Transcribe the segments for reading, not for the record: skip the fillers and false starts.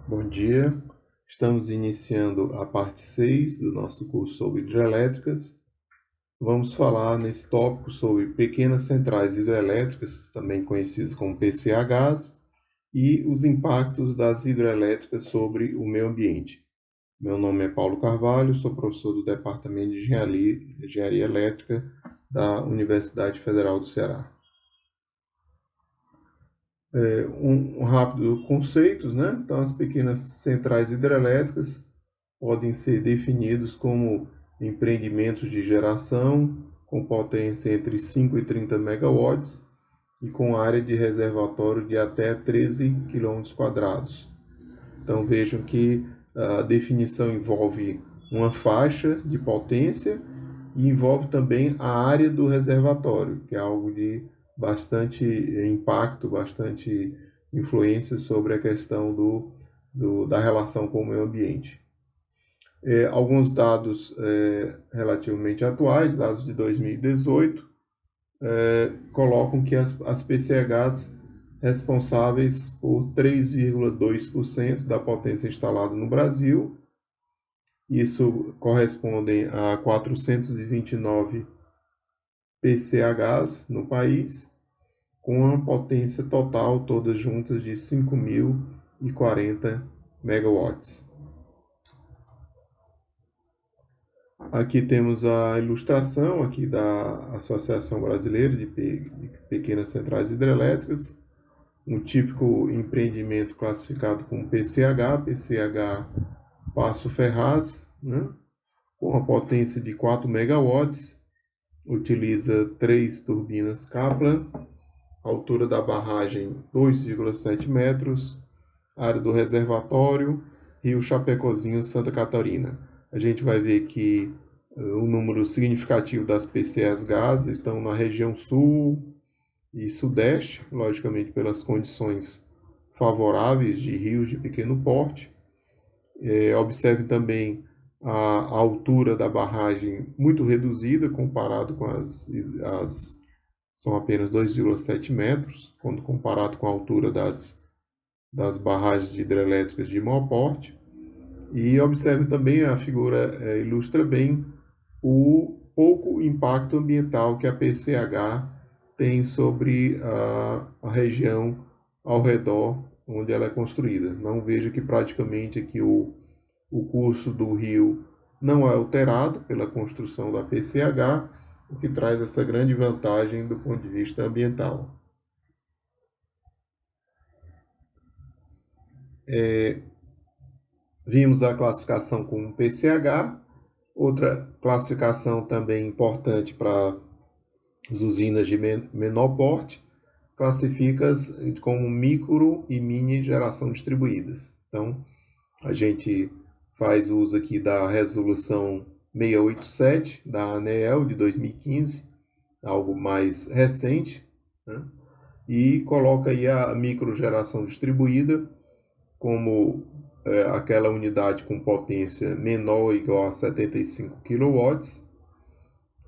Bom dia, estamos iniciando a parte 6 do nosso curso sobre hidrelétricas. Vamos falar nesse tópico sobre pequenas centrais hidrelétricas, também conhecidas como PCHs, e os impactos das hidrelétricas sobre o meio ambiente. Meu nome é Paulo Carvalho, sou professor do Departamento de Engenharia Elétrica da Universidade Federal do Ceará. Um rápido conceitos, né? Então, as pequenas centrais hidrelétricas podem ser definidos como empreendimentos de geração com potência entre 5 e 30 megawatts e com área de reservatório de até 13 km². Então vejam que a definição envolve uma faixa de potência e envolve também a área do reservatório, que é algo de bastante impacto, bastante influência sobre a questão da relação com o meio ambiente. Alguns dados relativamente atuais, dados de 2018, colocam que as PCHs responsáveis por 3,2% da potência instalada no Brasil. Isso corresponde a 429 PCHs no país, com uma potência total, todas juntas, de 5.040 megawatts. Aqui temos a ilustração aqui da Associação Brasileira de Pequenas Centrais Hidrelétricas, um típico empreendimento classificado como PCH Passo Ferraz, né, com uma potência de 4 megawatts, utiliza 3 turbinas Kaplan, altura da barragem 2,7 metros, área do reservatório, Rio Chapecozinho, Santa Catarina. A gente vai ver que o número significativo das PCS gás estão na região sul e sudeste, logicamente pelas condições favoráveis de rios de pequeno porte. Observe também a altura da barragem muito reduzida comparado com são apenas 2,7 metros, quando comparado com a altura das barragens hidrelétricas de maior porte. E observe também, a figura ilustra bem o pouco impacto ambiental que a PCH tem sobre a região ao redor onde ela é construída. Não veja que praticamente aqui o curso do rio não é alterado pela construção da PCH, o que traz essa grande vantagem do ponto de vista ambiental. Vimos a classificação como PCH. Outra classificação também importante para as usinas de menor porte, classifica-as como micro e mini geração distribuídas. Então, a gente faz uso aqui da resolução 687 da ANEEL de 2015, algo mais recente, né? E coloca aí a microgeração distribuída como aquela unidade com potência menor ou igual a 75 kW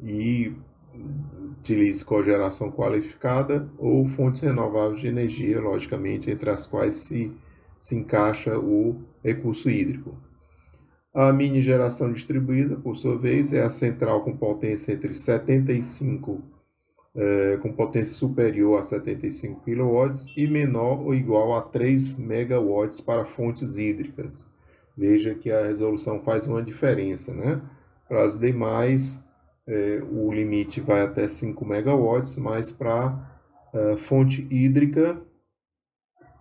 e utilize cogeração qualificada ou fontes renováveis de energia, logicamente, entre as quais se encaixa o recurso hídrico. A mini geração distribuída, por sua vez, é a central com potência entre 75 com potência superior a 75 kW e menor ou igual a 3 megawatts para fontes hídricas. Veja que a resolução faz uma diferença, né? Para as demais, o limite vai até 5 megawatts, mas para fonte hídrica,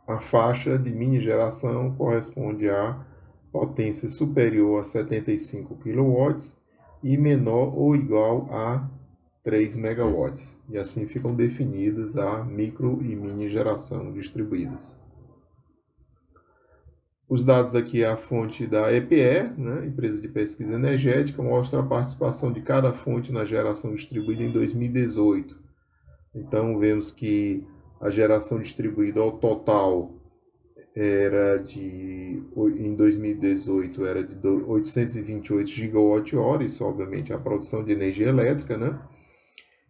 a faixa de mini geração corresponde a potência superior a 75 kW e menor ou igual a 3 megawatts. E assim ficam definidas a micro e mini geração distribuídas. Os dados aqui é a fonte da EPE, né, Empresa de Pesquisa Energética, mostra a participação de cada fonte na geração distribuída em 2018. Então, vemos que a geração distribuída ao total em 2018 era de 828 gigawatt-hora, isso obviamente é a produção de energia elétrica, né?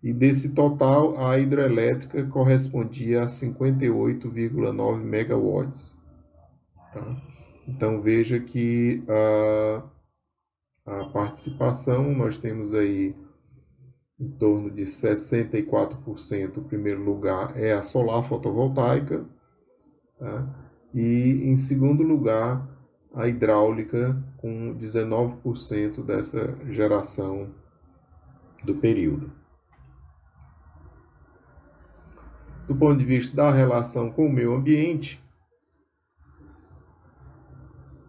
E desse total, a hidrelétrica correspondia a 58,9 megawatts. Tá? Então veja que a participação, nós temos aí em torno de 64%. O primeiro lugar é a solar fotovoltaica, tá? E em segundo lugar, a hidráulica, com 19% dessa geração do período. Do ponto de vista da relação com o meio ambiente,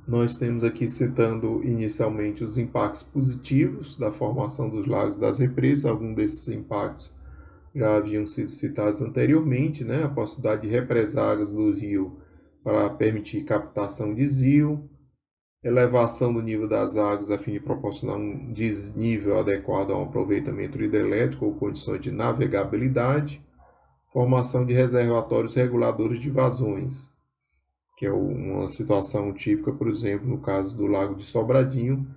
nós temos aqui citando inicialmente os impactos positivos da formação dos lagos e das represas. Alguns desses impactos já haviam sido citados anteriormente, né? A possibilidade de represar águas do rio para permitir captação e desvio, elevação do nível das águas a fim de proporcionar um desnível adequado a um aproveitamento hidrelétrico ou condições de navegabilidade, formação de reservatórios reguladores de vazões, que é uma situação típica, por exemplo, no caso do Lago de Sobradinho,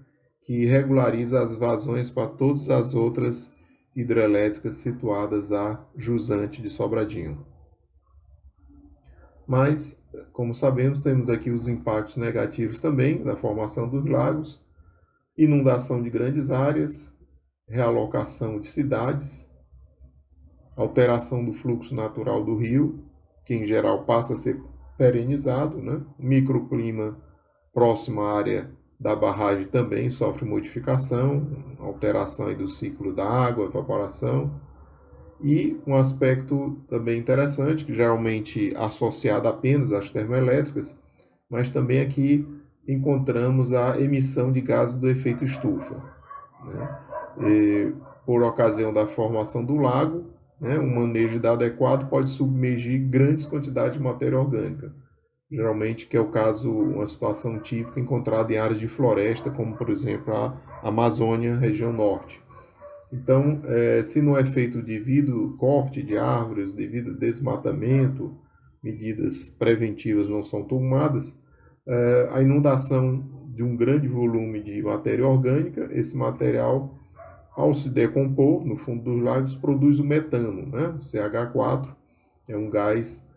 que regulariza as vazões para todas as outras hidrelétricas situadas a jusante de Sobradinho. Mas, como sabemos, temos aqui os impactos negativos também da formação dos lagos, inundação de grandes áreas, realocação de cidades, alteração do fluxo natural do rio, que em geral passa a ser perenizado, né? Microclima próximo à área da barragem também sofre modificação, alteração aí do ciclo da água, evaporação. E um aspecto também interessante, que geralmente associado apenas às termoelétricas, mas também aqui encontramos a emissão de gases do efeito estufa, né? Por ocasião da formação do lago, né, um manejo adequado pode submergir grandes quantidades de matéria orgânica. Geralmente, que é o caso, uma situação típica encontrada em áreas de floresta, como por exemplo a Amazônia, região norte. Então, se não é feito devido corte de árvores, devido desmatamento, medidas preventivas não são tomadas, a inundação de um grande volume de matéria orgânica, esse material, ao se decompor no fundo dos lagos, produz o metano, né? O CH4 é um gás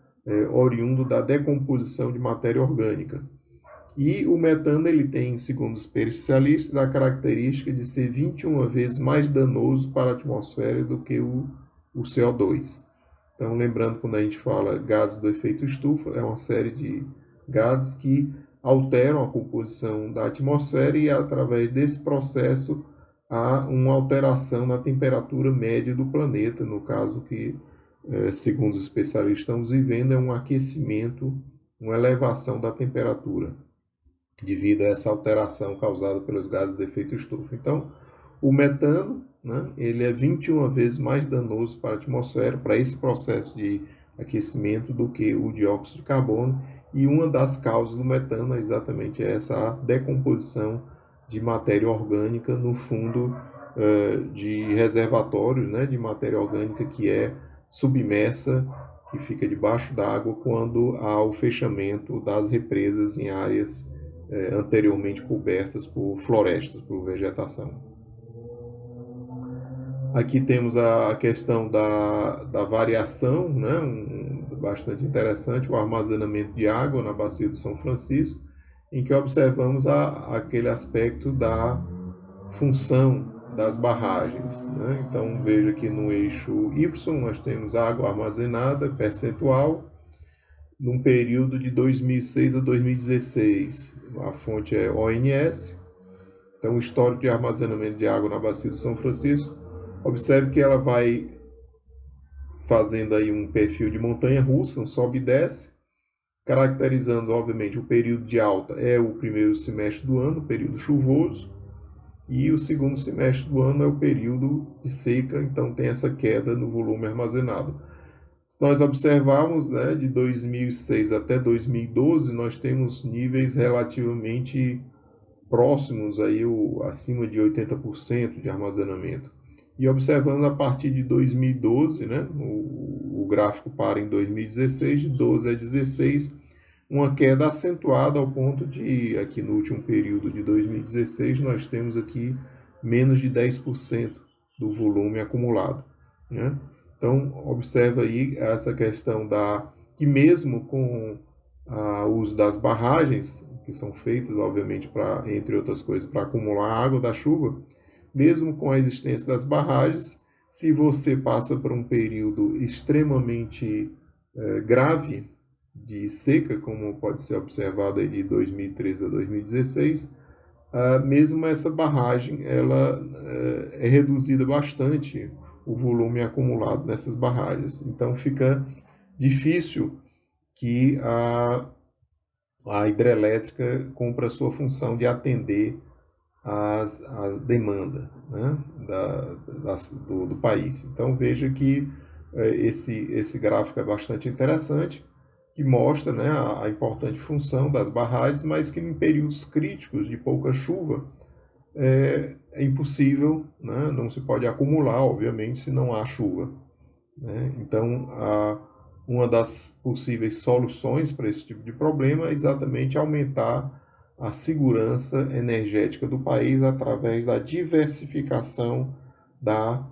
oriundo da decomposição de matéria orgânica. E o metano ele tem, segundo os especialistas, a característica de ser 21 vezes mais danoso para a atmosfera do que o CO2. Então, lembrando, quando a gente fala gases do efeito estufa, é uma série de gases que alteram a composição da atmosfera e, através desse processo, há uma alteração na temperatura média do planeta, no caso que, segundo os especialistas, estamos vivendo é um aquecimento, uma elevação da temperatura, devido a essa alteração causada pelos gases de efeito estufa. Então, o metano, né, ele é 21 vezes mais danoso para a atmosfera, para esse processo de aquecimento, do que o dióxido de carbono, e uma das causas do metano é exatamente essa decomposição de matéria orgânica no fundo de reservatórios, né, de matéria orgânica que é submersa, que fica debaixo d'água quando há o fechamento das represas em áreas anteriormente cobertas por florestas, por vegetação. Aqui temos a questão da variação, né? Bastante interessante, o armazenamento de água na bacia de São Francisco, em que observamos aquele aspecto da função das barragens, né? Então veja que no eixo Y nós temos água armazenada, percentual, num período de 2006 a 2016. A fonte é ONS. Então, o histórico de armazenamento de água na bacia do São Francisco. Observe que ela vai fazendo aí um perfil de montanha-russa, um sobe e desce, caracterizando, obviamente, o período de alta é o primeiro semestre do ano, o período chuvoso, e o segundo semestre do ano é o período de seca, então tem essa queda no volume armazenado. Se nós observarmos, né, de 2006 até 2012, nós temos níveis relativamente próximos, aí, acima de 80% de armazenamento. E observando a partir de 2012, né, o gráfico para em 2016, de 12 a 16, uma queda acentuada ao ponto de, aqui no último período de 2016, nós temos aqui menos de 10% do volume acumulado, né? Então, observa aí essa questão que mesmo com o uso das barragens, que são feitas, obviamente, entre outras coisas, para acumular a água da chuva, mesmo com a existência das barragens, se você passa por um período extremamente grave de seca, como pode ser observado aí de 2013 a 2016, mesmo essa barragem ela é reduzida bastante o volume acumulado nessas barragens. Então fica difícil que a hidrelétrica cumpra a sua função de atender a demanda, né, do país. Então veja que esse gráfico é bastante interessante, que mostra, né, a importante função das barragens, mas que em períodos críticos de pouca chuva é impossível, né, não se pode acumular, obviamente, se não há chuva, né? Então, uma das possíveis soluções para esse tipo de problema é exatamente aumentar a segurança energética do país através da diversificação da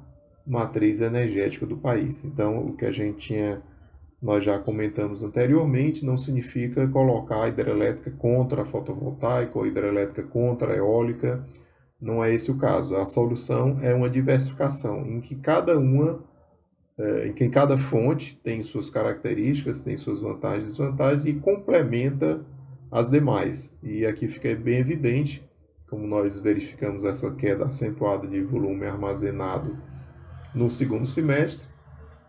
matriz energética do país. Então, o que nós já comentamos anteriormente, não significa colocar a hidrelétrica contra a fotovoltaica ou a hidrelétrica contra a eólica, não é esse o caso. A solução é uma diversificação, em que cada fonte tem suas características, tem suas vantagens e desvantagens e complementa as demais. E aqui fica bem evidente, como nós verificamos essa queda acentuada de volume armazenado no segundo semestre,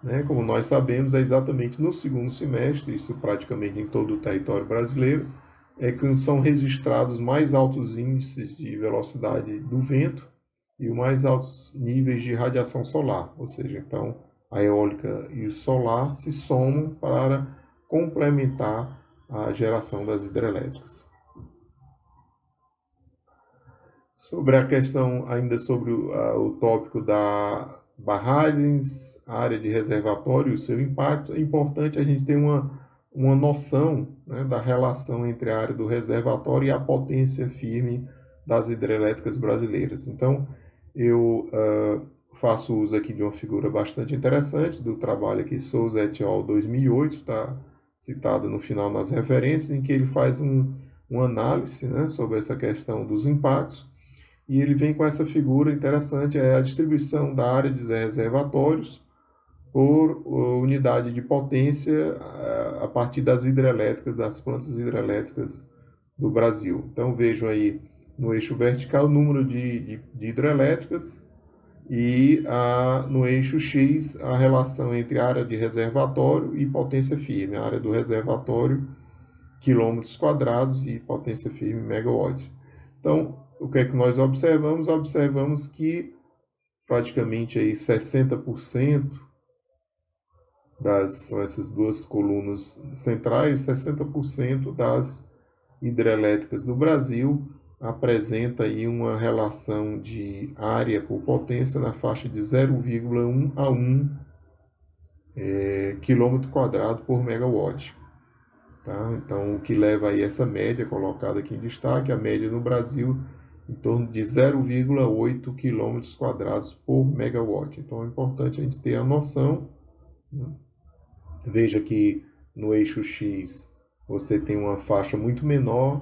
né? Como nós sabemos, é exatamente no segundo semestre, isso praticamente em todo o território brasileiro, é que são registrados mais altos índices de velocidade do vento e os mais altos níveis de radiação solar, ou seja, então a eólica e o solar se somam para complementar a geração das hidrelétricas. Sobre a questão, ainda sobre o tópico da barragens, área de reservatório e o seu impacto, é importante a gente ter uma noção, né, da relação entre a área do reservatório e a potência firme das hidrelétricas brasileiras. Então, eu faço uso aqui de uma figura bastante interessante do trabalho aqui Souza et al. 2008, está citado no final nas referências, em que ele faz uma análise, né, sobre essa questão dos impactos, e ele vem com essa figura interessante, é a distribuição da área de reservatórios por unidade de potência a partir das hidrelétricas, das plantas hidrelétricas do Brasil. Então vejam aí no eixo vertical o número de hidrelétricas e no eixo X a relação entre área de reservatório e potência firme. A área do reservatório, quilômetros quadrados, e potência firme, megawatts. Então, o que é que nós observamos? Observamos que praticamente aí 60% são essas duas colunas centrais, 60% das hidrelétricas do Brasil apresenta aí uma relação de área por potência na faixa de 0,1 a 1 quilômetro quadrado por megawatt. Tá? Então, o que leva aí essa média colocada aqui em destaque, a média no Brasil em torno de 0,8 quilômetros quadrados por megawatt. Então, é importante a gente ter a noção, né? Veja que no eixo X você tem uma faixa muito menor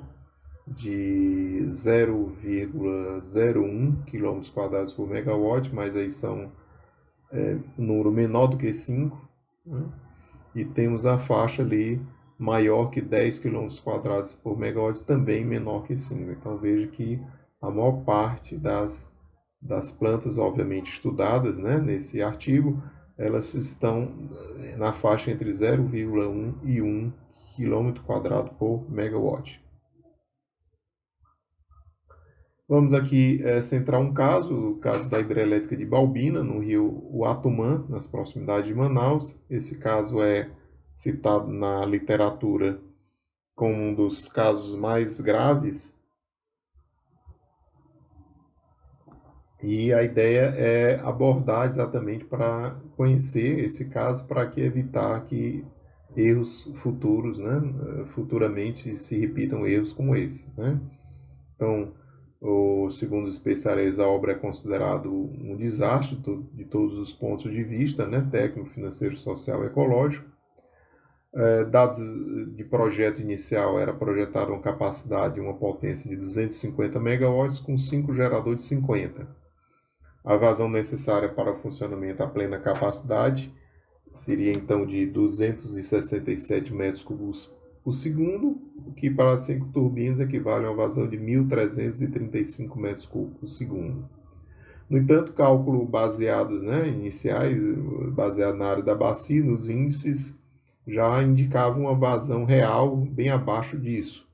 de 0,01 km quadrados por megawatt, mas aí são um número menor do que 5, né? E temos a faixa ali maior que 10 km quadrados por megawatt, também menor que 5. Então veja que a maior parte das plantas, obviamente estudadas, né, nesse artigo, elas estão na faixa entre 0,1 e 1 km quadrado por megawatt. Vamos aqui centrar um caso, o caso da hidrelétrica de Balbina, no rio Uatumã, nas proximidades de Manaus. Esse caso é citado na literatura como um dos casos mais graves. E a ideia é abordar exatamente para conhecer esse caso, para que evitar que erros futuros, né, futuramente se repitam erros como esse, né? Então, segundo os especialistas, a obra é considerada um desastre de todos os pontos de vista, né, técnico, financeiro, social e ecológico. Dados de projeto inicial, era projetada uma capacidade, uma potência de 250 megawatts com 5 geradores de 50. A vazão necessária para o funcionamento à plena capacidade seria então de 267 metros cúbicos por segundo, o que para 5 turbinas equivale a uma vazão de 1.335 metros cúbicos por segundo. No entanto, cálculos baseados, iniciais, baseados na área da bacia, nos índices, já indicavam uma vazão real bem abaixo disso.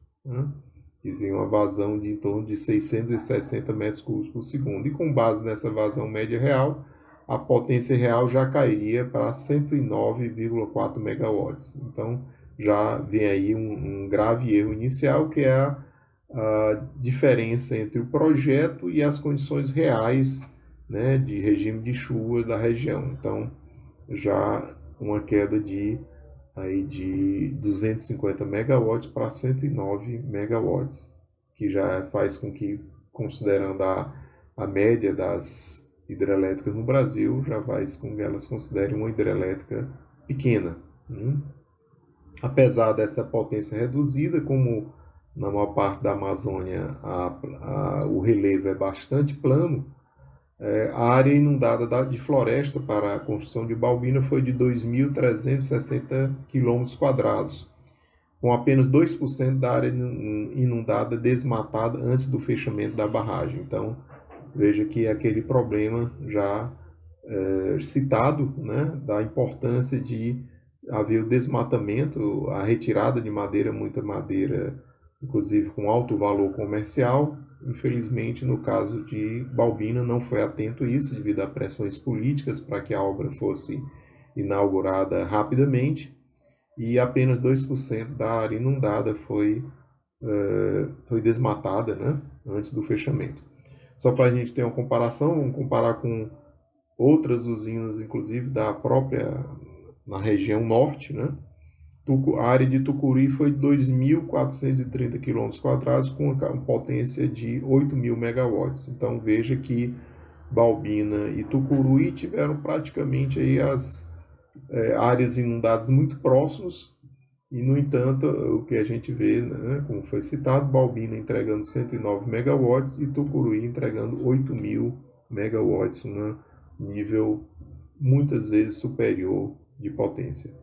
Dizia uma vazão de em torno de 660 metros cúbicos por segundo. E com base nessa vazão média real, a potência real já cairia para 109,4 megawatts. Então, já vem aí um grave erro inicial, que é a diferença entre o projeto e as condições reais, de regime de chuva da região. Então, já uma queda de 250 megawatts para 109 megawatts, que já faz com que, considerando a média das hidrelétricas no Brasil, já faz com que elas considerem uma hidrelétrica pequena. Apesar dessa potência reduzida, como na maior parte da Amazônia o relevo é bastante plano, a área inundada de floresta para a construção de Balbina foi de 2.360 km², com apenas 2% da área inundada desmatada antes do fechamento da barragem. Então, veja que aquele problema já citado, da importância de haver o desmatamento, a retirada de madeira, muita madeira, inclusive com alto valor comercial. Infelizmente, no caso de Balbina, não foi atento a isso, devido a pressões políticas para que a obra fosse inaugurada rapidamente, e apenas 2% da área inundada foi desmatada, antes do fechamento. Só para a gente ter uma comparação, vamos comparar com outras usinas, inclusive na região norte, A área de Tucuruí foi 2.430 km², com uma potência de 8.000 megawatts. Então veja que Balbina e Tucuruí tiveram praticamente aí as áreas inundadas muito próximas, e no entanto o que a gente vê, como foi citado, Balbina entregando 109 megawatts e Tucuruí entregando 8.000 megawatts, um nível muitas vezes superior de potência.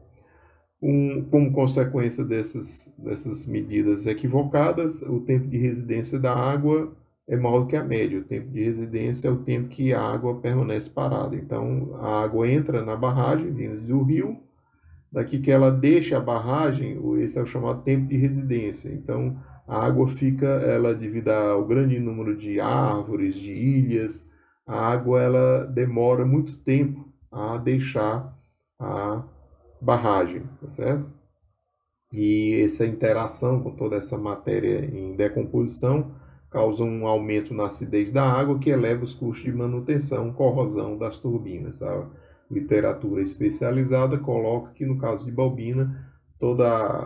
Como consequência dessas medidas equivocadas, o tempo de residência da água é maior do que a média. O tempo de residência é o tempo que a água permanece parada. Então, a água entra na barragem, vindo do rio, daqui que ela deixa a barragem, esse é o chamado tempo de residência. Então, a água fica, devido ao grande número de árvores, de ilhas, a água ela demora muito tempo a deixar a barragem, tá certo? E essa interação com toda essa matéria em decomposição causa um aumento na acidez da água, que eleva os custos de manutenção, corrosão das turbinas. A literatura especializada coloca que, no caso de Balbina, todo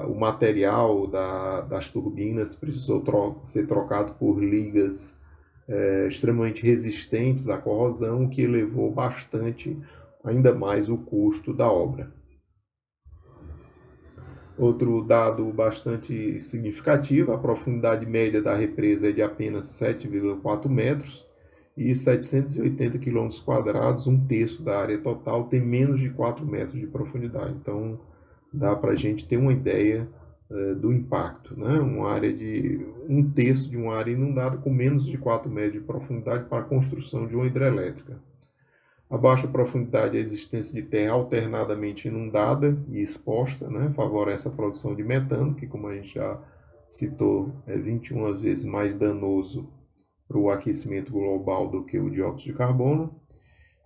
o material das turbinas precisou ser trocado por ligas extremamente resistentes à corrosão, que elevou bastante, ainda mais, o custo da obra. Outro dado bastante significativo, a profundidade média da represa é de apenas 7,4 metros e 780 km², um terço da área total tem menos de 4 metros de profundidade. Então, dá para a gente ter uma ideia do impacto, Uma área de um terço de uma área inundada com menos de 4 metros de profundidade para a construção de uma hidrelétrica. A baixa profundidade e a existência de terra alternadamente inundada e exposta, favorece a produção de metano, que, como a gente já citou, é 21 vezes mais danoso para o aquecimento global do que o dióxido de carbono.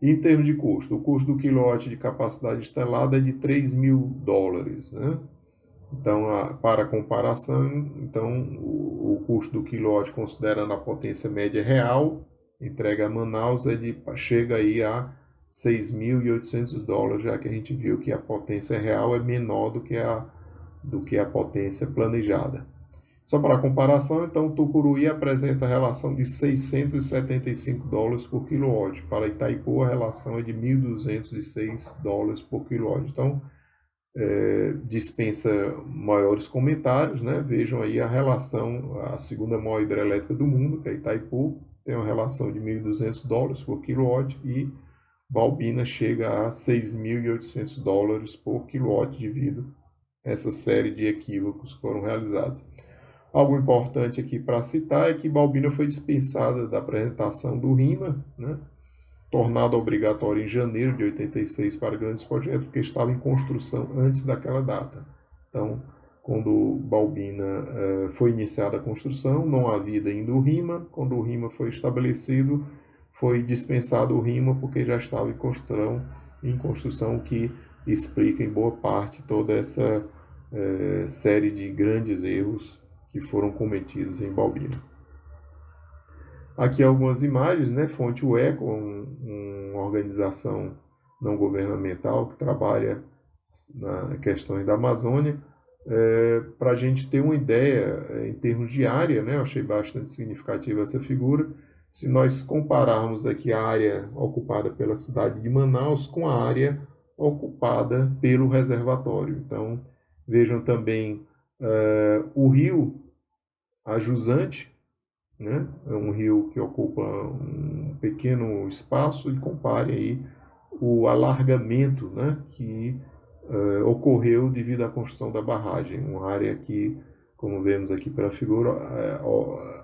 E em termos de custo, o custo do quilowatt de capacidade instalada é de $3.000. Então, para comparação, o custo do quilowatt, considerando a potência média real, entrega a Manaus, chega aí a $6.800, já que a gente viu que a potência real é menor do que a potência planejada. Só para comparação, então, Tucuruí apresenta a relação de $675 por quilowatt. Para Itaipu, a relação é de $1.206 por quilowatt. Então, dispensa maiores comentários, né? Vejam aí a relação, a segunda maior hidrelétrica do mundo, que é Itaipu, tem uma relação de $1.200 por quilowatt e Balbina chega a $6.800 por quilowatt devido a essa série de equívocos que foram realizados. Algo importante aqui para citar é que Balbina foi dispensada da apresentação do RIMA, né? Tornado obrigatório em janeiro de 86 para grandes projetos, porque estava em construção antes daquela data. Então, quando Balbina foi iniciada a construção, não havia ainda o RIMA. Quando o RIMA foi estabelecido, foi dispensado o RIMA porque já estava em construção, o que explica em boa parte toda essa série de grandes erros que foram cometidos em Balbina. Aqui algumas imagens, né? Fonte UECO, uma organização não governamental que trabalha nas questões da Amazônia. Para a gente ter uma ideia em termos de área, né? Eu achei bastante significativa essa figura. Se nós compararmos aqui a área ocupada pela cidade de Manaus com a área ocupada pelo reservatório. Então, vejam também o rio, a Jusante, né? É um rio que ocupa um pequeno espaço e compare aí o alargamento, né, que ocorreu devido à construção da barragem, uma área que, como vemos aqui pela figura,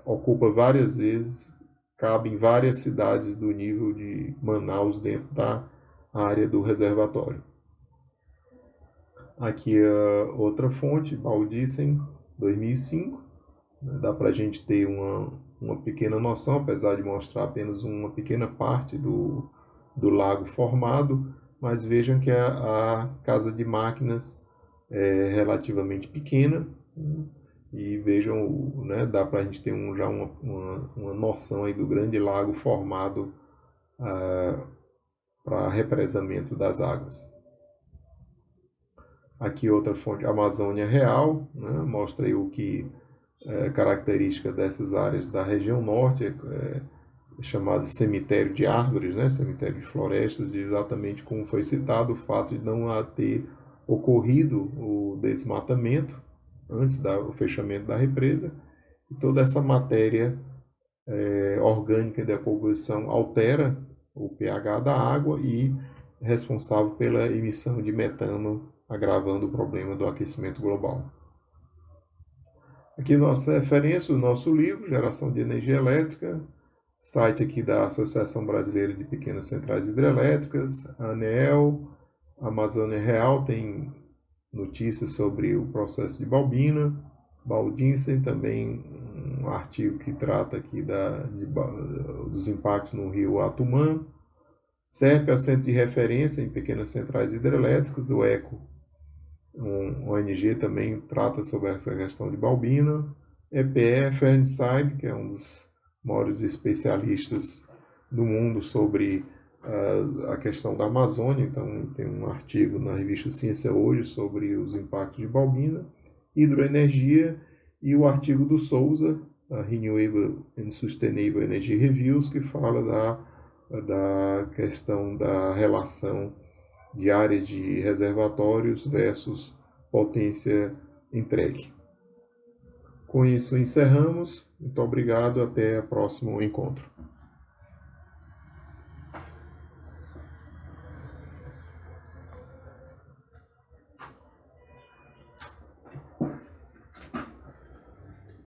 ocupa várias vezes, cabe em várias cidades do nível de Manaus dentro da área do reservatório. Aqui a outra fonte, Baldisen, 2005. Dá para a gente ter uma pequena noção, apesar de mostrar apenas uma pequena parte do lago formado, mas vejam que a casa de máquinas é relativamente pequena, e vejam, né, dá para a gente ter já uma noção aí do grande lago formado para represamento das águas. Aqui outra fonte, Amazônia Real, né, mostra aí o que característica dessas áreas da região norte, chamado cemitério de árvores, né, cemitério de florestas, de exatamente como foi citado, o fato de não ter ocorrido o desmatamento antes do fechamento da represa, e toda essa matéria orgânica da composição altera o pH da água e é responsável pela emissão de metano, agravando o problema do aquecimento global. Aqui nossa referência, o nosso livro, Geração de Energia Elétrica, site aqui da Associação Brasileira de Pequenas Centrais Hidrelétricas, a ANEEL, Amazônia Real tem notícias sobre o processo de Balbina, Baldinsen também um artigo que trata aqui dos impactos no rio Atumã, CERP é o Centro de Referência em Pequenas Centrais Hidrelétricas, o ECO, um ONG também trata sobre essa questão de Balbina, EPE, Fernside, que é um dos maiores especialistas do mundo sobre a questão da Amazônia, então tem um artigo na revista Ciência Hoje sobre os impactos de Balbina, Hidroenergia, e o artigo do Souza, a Renewable and Sustainable Energy Reviews, que fala da questão da relação de áreas de reservatórios versus potência entregue. Com isso encerramos. Muito obrigado. Até o próximo encontro.